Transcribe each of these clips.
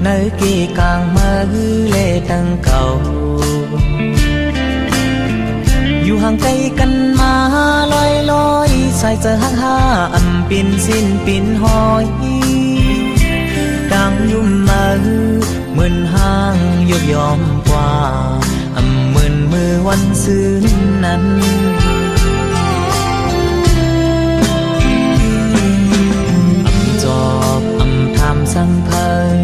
nơi kia càng mơ lệ tăng cầuอยู่ห่างไกลกันมาลอยลอยใส่เจอหักห้าปินสิ้นปินหอยดังยุ่มมือเหมือนห้างยกยอมกว่าเหมือนมือวันซื้อนั้นจอบทำสังเพย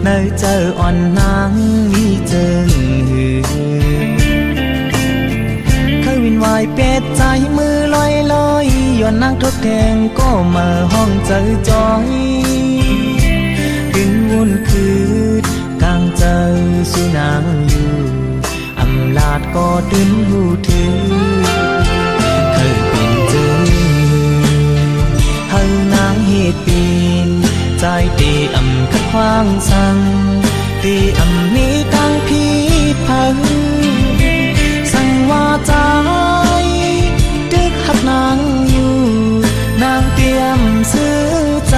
nơi chờ on nắng mi chừng khơiวินวายเป็ดใจมือลอยลอยย้อนนั่งทดแทงก็มาห้องเจอจอยขึ้นวุ่นคืดกลางเจอสุนางอยู่ลาดก็ดึงหูถือเคยเป็นจึงเฮานางเหตุปีนใจตีขัดขวางสั่งตีมีตั้งพีพังสั่งว่าใจดึกหักนางอยู่นางเตรียมซื้อใจ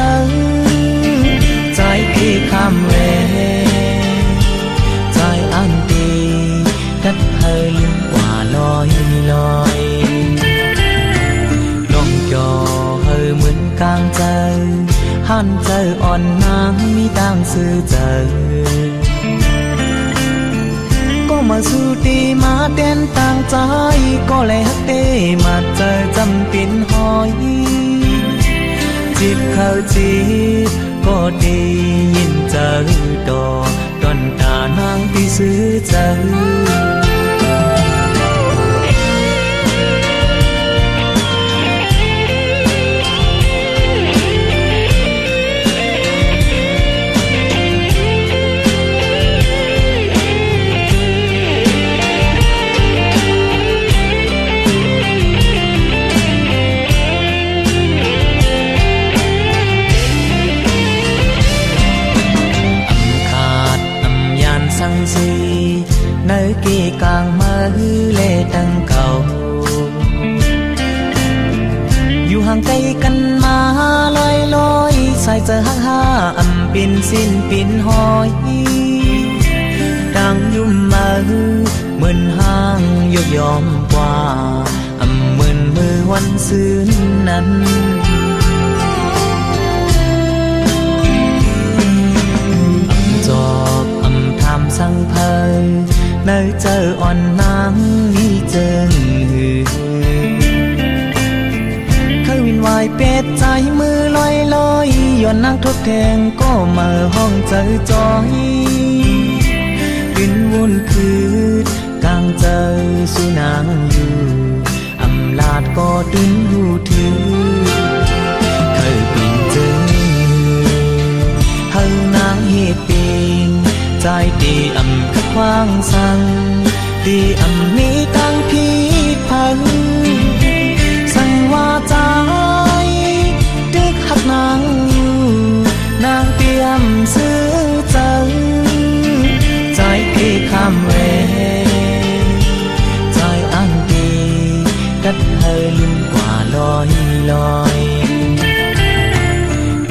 ใจพี่คำเวใจอันตีดัดเฮลืมกว่าลอยลอยลองจอเฮเหมือนกลางใจหันเจออ่อนนางมีต่างซื้อเจอก็มาสู้ตีมาเต้นต่างใจก็เลยฮักเต้มาเจอจำปินหอยจีบเข้าจีบก็ดียินเจอดอกต้นตานางที่ซื้อเจอnơi kia càng mơ lệ tăng cầuอยู่ห่างไกลกันมาลอยลอยใส่เจอหักห้าปินสิ้นปินหอยดังยุ่มมือเหมือนห้างยกยอมกว่าเหมือนมือวันซื้อนั้นจอบทำสังเพยnơi chờ on nắng mi chừngเคยวินวายเป็ดใจมือลอยลอยย้อนนั่งทดแทงก็มาห้องเจอจอยขึ้นวุ่นคืดกลางเจอสุนางอยู่ลาดก็ดึงหูถือเคยเป็นจึงเฮานางเหตุปีนใจตีขัดขวางสั่งตีมีตั้งพีพังสั่งว่าใจดึกหักนางอยู่นางเตรียมซื้อใจใจพี่คำเวใจอันดีดัดเฮลืมกว่าลอยลอย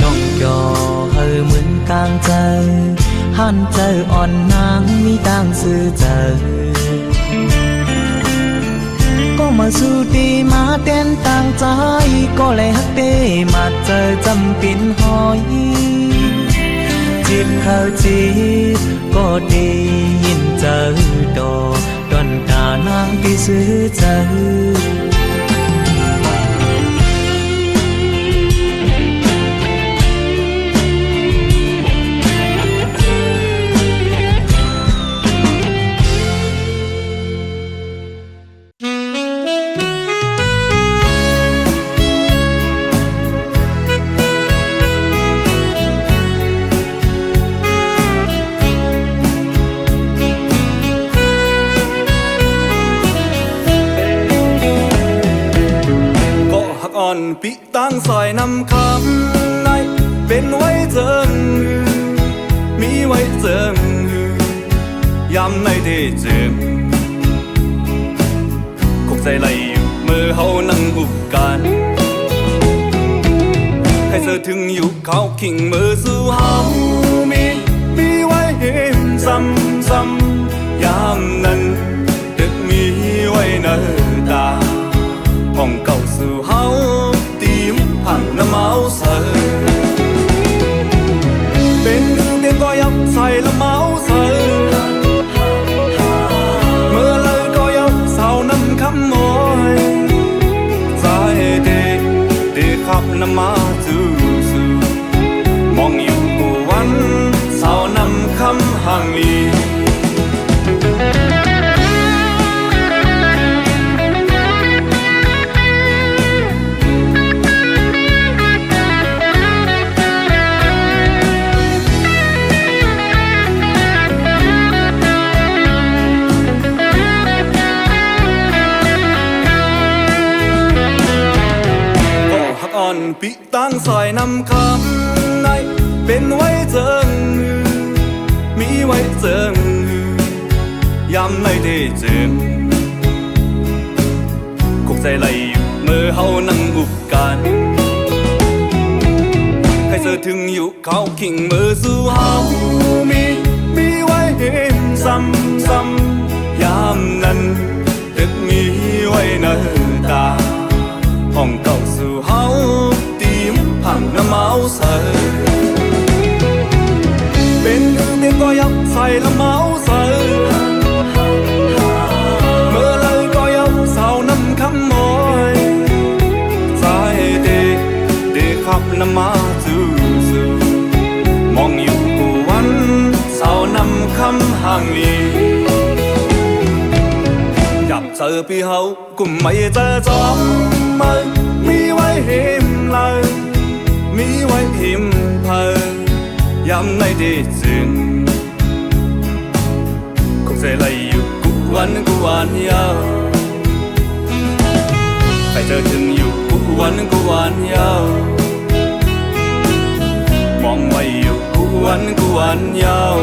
น้องจอเฮเหมือนกลางใจหันเจออ่อนนางมีต่างซื้อเจอก็มาสู้ตีมาเต้นต่างใจก็เลยฮักเต้มาเจอจำปินหอยจีบเข้าจีบก็ดียินเจอดอกต้นตานางที่ซื้อเจอ อนปิตั้งซอยนำคำในเป็นไว้เจิงมีไว้เจิงยำในเดเจิมคกใจไหลอยู่เมื่อเฮานั่งอุบกันให้เธอถึงอยู่เขาขิงมือสู่เฮามีไว้เห็นซ้ำยามนั้นดึกมีไว้เนตาห้องเก่าสู่เฮาตีมผังน้ำเมาเสยเป็นเตียงก็ยับใส่ละเมาเสยเมื่อเลยก็ยับเศร้าน้ำคำมอยใจเดขับน้ำมาจู่มองอยู่กูวันเศร้าน้ำคำห่างลีปิตั้งซอยนำคำในเป็นไว้เจิงมีไว้เจิงยำในเดเจิมคกใจไหลอยู่เมื่อเฮานั่งอุบกันให้เธอถึงอยู่เขาขิงมือสู่เฮามีไว้เห็นซ้ำยามนั้นดึกมีไว้เนตาห้องเก่าสู่เฮาตีมผังน้ำเมาเสยเป็นเตียงก็ยับใส่ละเมาเสยเมื่อเลยก็ยับเศร้าน้ำคำมอยใจเดขับน้ำมาจู่มองอยู่กูวันเศร้าน้ำคำห่างลียับเจอพี่เฮากุมไม่เจอจอมมีไว้หิมเลยมีไว้หิมเพยำในเดจึงคงใจไหลอยู่กูวันยาวไปเจอถึงอยู่กูวันยาวมองไว้อยู่กูวันยาว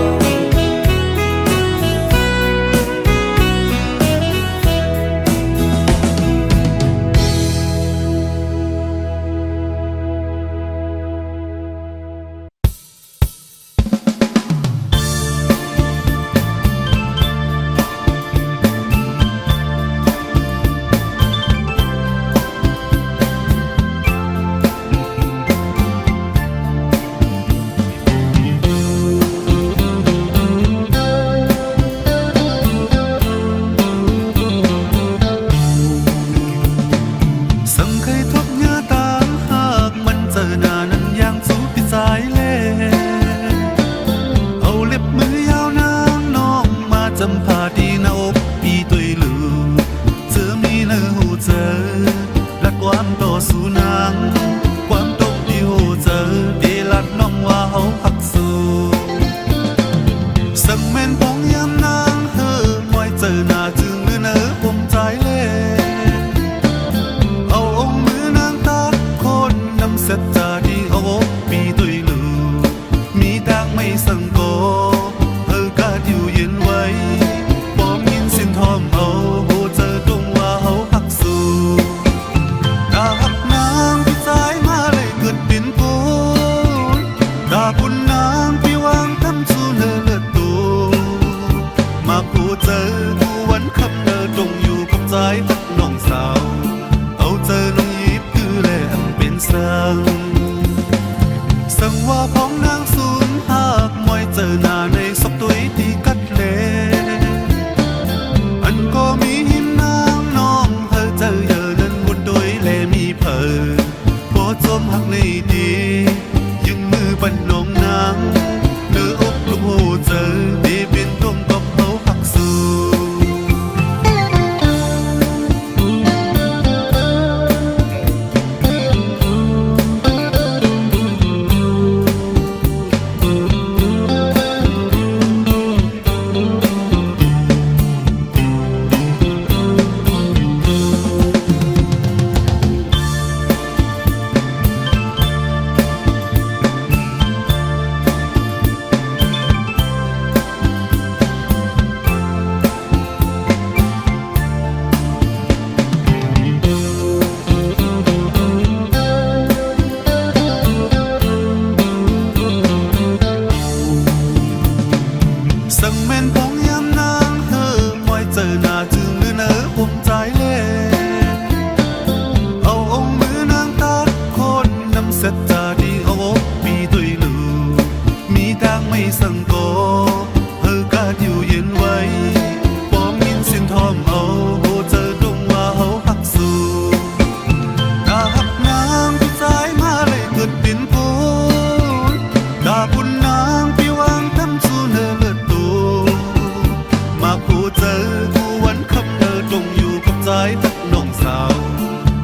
นอผมใจเล่เอาองค์มือนางตักคนนำเสร็จจาดีเอาอกปีตุยลูมีทางไม่สังโกเฮอกาดอยู่เย็นไว้ปอมมินสินทอมเอาโหเจอดงว่าเฮาหักสู้กาหักนางพี่สายมาเลยเกิดเป็นปูนกาบุญนางพี่วางทำสู้เนอเลิศตูมาผู้เจอผู้วันคำเนอดงอยู่กับใจตักน้องสาว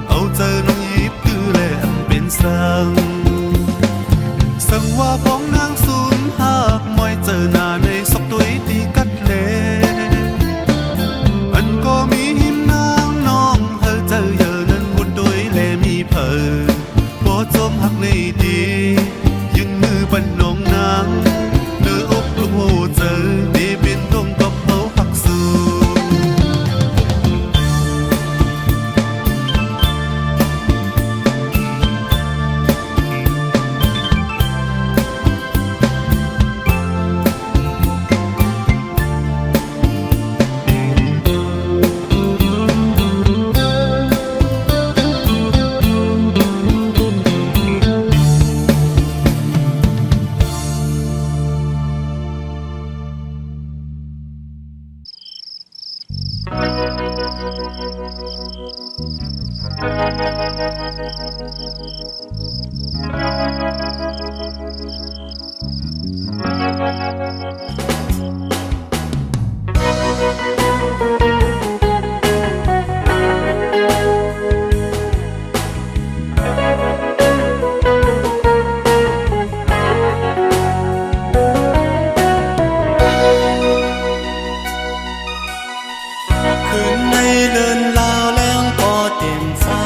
เอาเจอน้องยิบคือแลอันเป็นสังสังว่าของนางสูญหากมอยเจอหน้าในศพตัวที่กัดเลอันก็มีหิมนางน้องเธอเจอเยอะนั้นบุญด้วยแลมีเผอพอจมหักในดียึงมือปันน้องนางเนื้ออกลูกโหเจอดีเป็นตรงกับเขาหักสู้คืนในเลินลาวแล้วก็เต็มฟ้า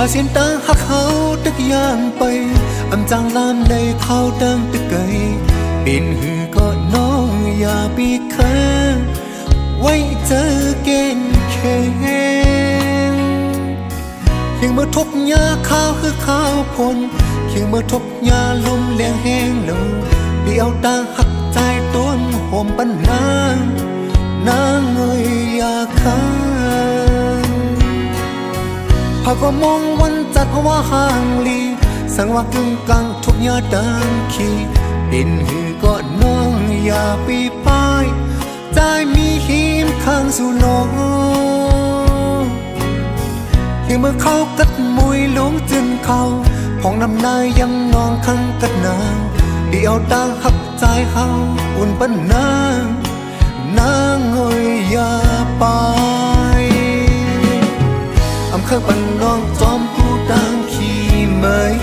าเสียนตาหักเขาตึกย่างไปอำจางลามในเขาดังตึกไกเป็นหือก็น้องอย่าปีแข้งไว้เจอเกณฑ์แข็งเคียงเมื่อทบยาข้าวคือข้าวพลเคียงเมื่อทบยาลมเลี้ยงแห้งลงเดียวตาหักใจต้นโหมปันนางเอ้ยอย่าค้างพาก็มองวันจัดว่าห่างลีสังว่ากึ่งกลางทุกยาดังขีเป็นหือก็น้องอย่าปีป้ายใจมีหิมข้างสู่น้องเคียงเมื่อเขากัดมวยลงจึงเขาห้องน้ำนายยังนองข้างกัดนางเดียวตาหักใจเขาอุ่นปันนางเอ้ยอย่าไปอำเคยปันน้องจอมผู้ดังขี่เมย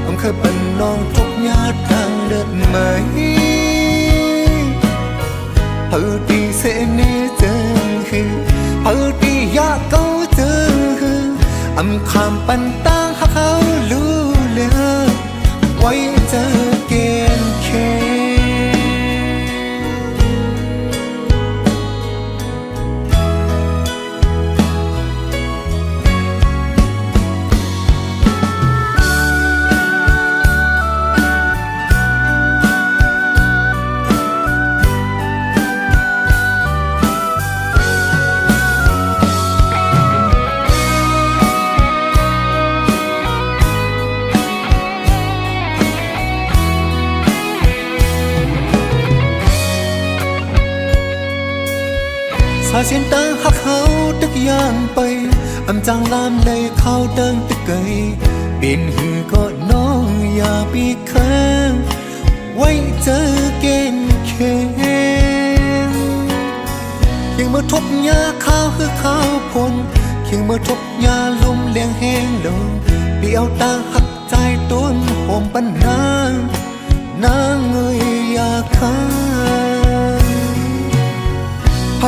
อำเคยปันน้องทุกญาติทางเดินเมยเพื่อที่เสนเจอคือเพื่อที่อยากเขาเจอคืออำคำปันตั้งหักเขารู้เลือไว้เจอเกณฑ์เคสาเสียนตาหักเขาตึกย่างไปอำจางลามในเขาเดินตึกไกเป็นหือก็น้องอย่าปีแข้งไว้เจอเกณฑ์แข็งเคียงเมื่อทบยาข้าวคือข้าวพลเคียงเมื่อทบยาลมเลี้ยงแห้งลงเดียวตาหักใจต้นโหมปันนางเอ้ยอย่าค้าง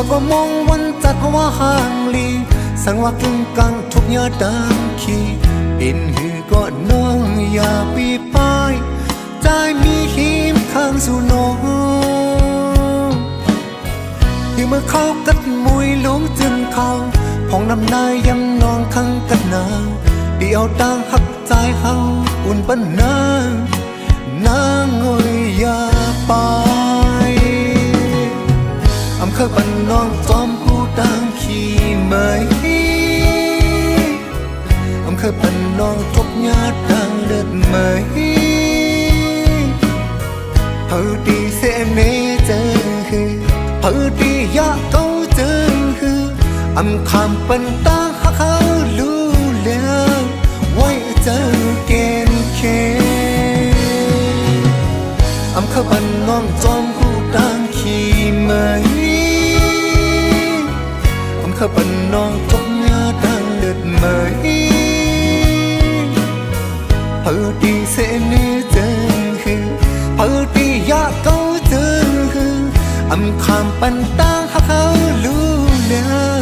หากว่ามองวันจัดว่าห่างลีสังว่ากึ่งกลางทุกยาดังขีเป็นหือก็น้องอย่าปีป้ายใจมีหิมข้างสู่น้องที่เมื่อเขากัดมวยลงจึงเขาห้องน้ำนายยังนองข้างกัดนางเดียวต่างหักใจเขาอุ่นปันนางเอ้ยอย่าไปอำเคยปันน้องจอมผู้ดังขี่เมยอำเคยปันน้องทุกญาติดังเลือดเมยเพื่อที่เสนเจอคือเพื่อที่อยากเขาเจอคืออำคำปันตาหักเขารู้แล้วไว้เจอเกณฑ์เคอำเคยปันน้องจอมผู้ดังขี่เมยข้าปันน้องทุกญาดังเลือดเมยเพื่อที่เสนเจอคือเพื่อที่อยากเขาเจอคืออำคำปันตั้งหักเขารู้แล้ว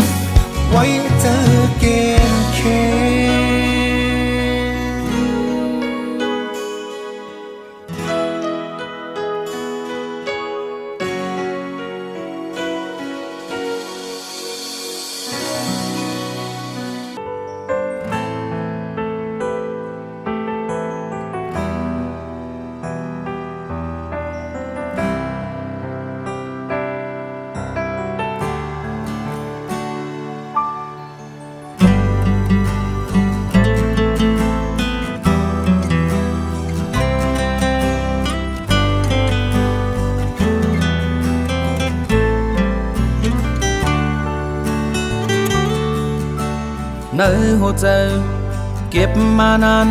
ไว้เจอเกณฑ์เคในหัวใจเก็บมานาน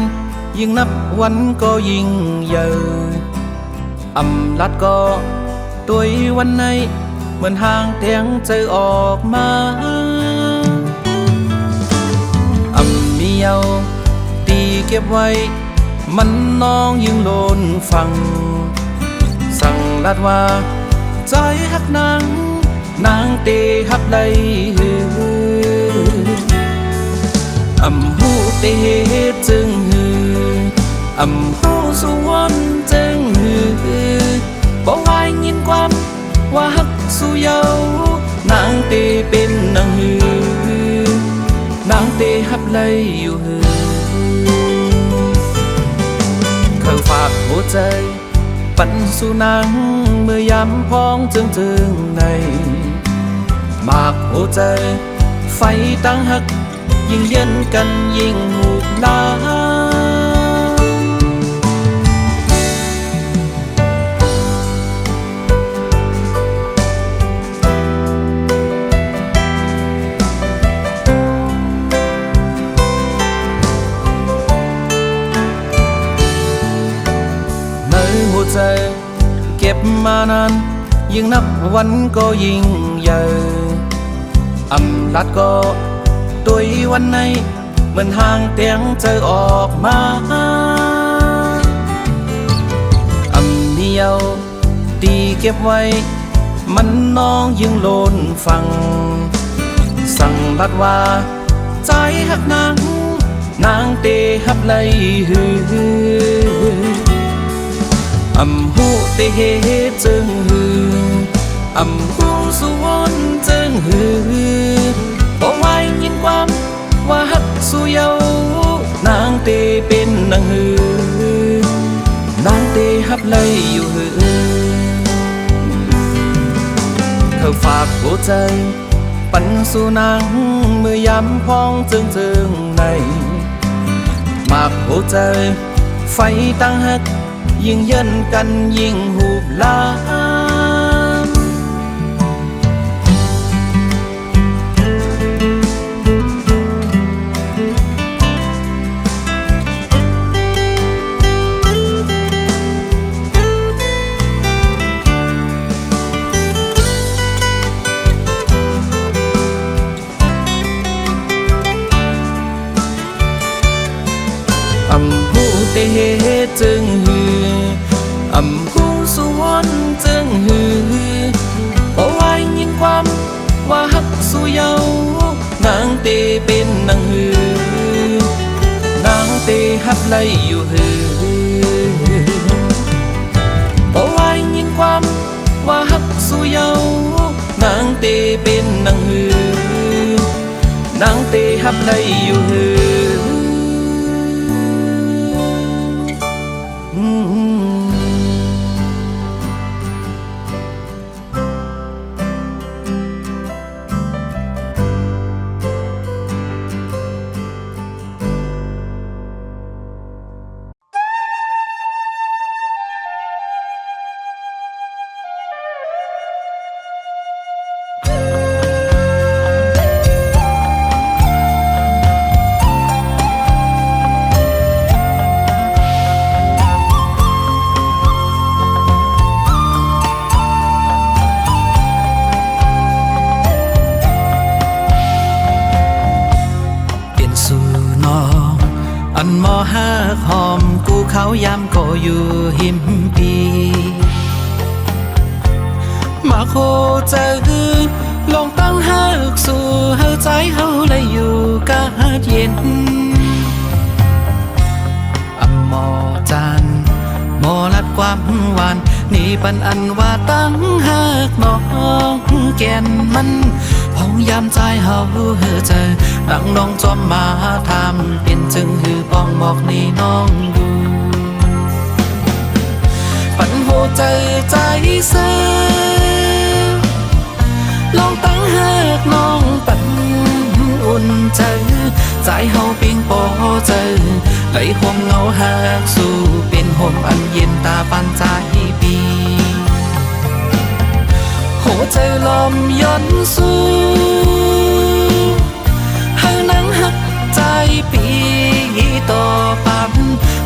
ยิ่งนับวันก็ยิ่งเยอะอำลัดก็ตัววันในเหมือนห่างเตียงใจออกมาอำมีเยาตีเก็บไว้มันน้องยิ่งโลนฟังสั่งลัดว่าใจหักนางตีหักใด อำหูเตจึงหืออำหูสุวรรณจึงหือบ่วายยินความว่าฮักสุเยานางเตเป็นนางหือนางเตฮับเลยอยู่หือเคยฝากหัวใจปันสู่นางเมื่อยามพ้องจึงในมากหัวใจไฟตั้งหักยิ่งเย็นกันยิ่งหูบลาในหัวใจเก็บมานานยิ่งนับวันก็ยิ่งใหญ่อำลัดก็ตัววันในเหมือนห่างเตียงเจอออกมาอำเดียวตีเก็บไว้มันน้องยิ่งโลนฟังสั่งลัดว่าใจหักนางเตฮับเลยฮืออำหูเตจึงฮืออำหูสุวรรณจึงฮือบ่วายยินความว่าฮักสุเยานางเตเป็นนางหือนางเตฮับเลยอยู่หือเขาฝากหัวใจปันสู่นางเมื่อยามพ้องจึงในมากหัวใจไฟตั้งหักยิ่งเย็นกันยิ่งหูบลาอำหูเตจึงหืออำหูสุวรรณจึงหือบ่วายยินความว่าฮักสุเยานางเตเป็นนางหือนางเตฮับเลยอยู่หือบ่วายยินความว่าฮักสุเยานางเตเป็นนางหือนางเตฮับเลยอยู่หืออันมอหักหอมกูเขายามก็อยู่หิมปีมาโคเจอลองตั้งหักสู่เฮาใจเฮาเลยอยู่กะเย็นอัมมอจันมอลัดความหวานนี่ปันอันว่าตั้งหักน้องแก่นมันพองยามใจเฮาเจอดังน้องจอมมาทำเป็นจึงหือปองบอกนี่น้องดูปันโหใจใจเสือลองตั้งหักน้องปันอุ่นใจใจเฮาเพียงพอเจอไหลห่วงเงาหักสู่เป็นห่มอันเย็นตาปันใจปีหัวใจลมย้อนสู่ให้นังหักใจปีต่อปัน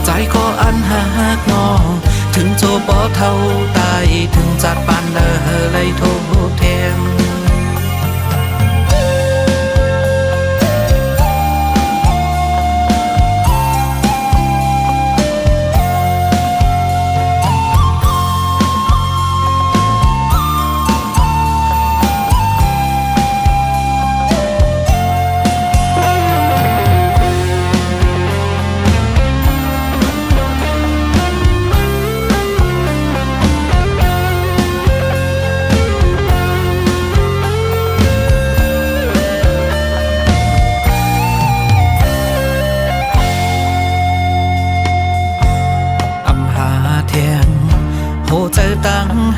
ใจก็อันหักนอถึงโจบ่เท่าตายถึงจัดปานเลยโทษแทน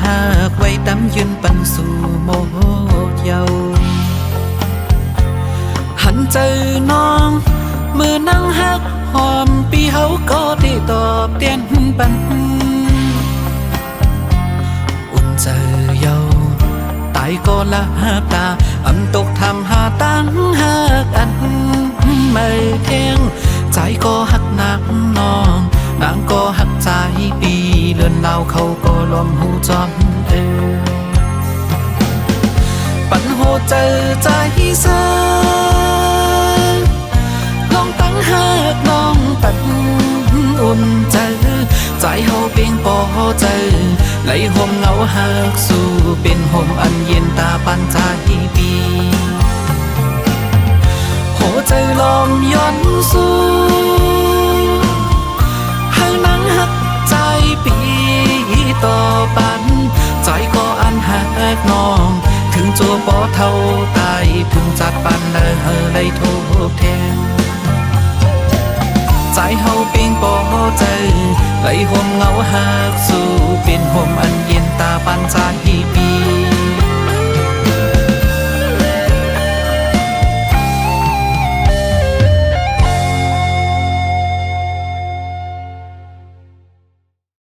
หากไว้ตำยืนปันสู่โมเยาหันเจอน้องมือนั่งหักหอมปีเฮาก็ได้ตอบเตียนปันอุ่นเจอเยาตายก็ละตาอำตกทำหาตั้งหักอันไม่เที่ยงใจก็หักนักน้องนางก็หักใจปีเลือนลาวเขาก็ลมหูจอมปันโหเจอใจเสอลองตั้งหักน้องปันอุ่นใจใจเฮาเพียงพอเจอไหลห่มเงาหักสู่เป็นห่มอันเย็นตาปันใจปีโหใจลมย้อนสู่ให้นังหักใจปีต่อปันใจก็อันหักน้องถึงจัวปอเท่าตายพึงจัดปันเลยโทษแทนใจเฮาเพียงพอใจไหลห่มเงาหักสู่เป็นห่มอันเย็นตาปันใจปี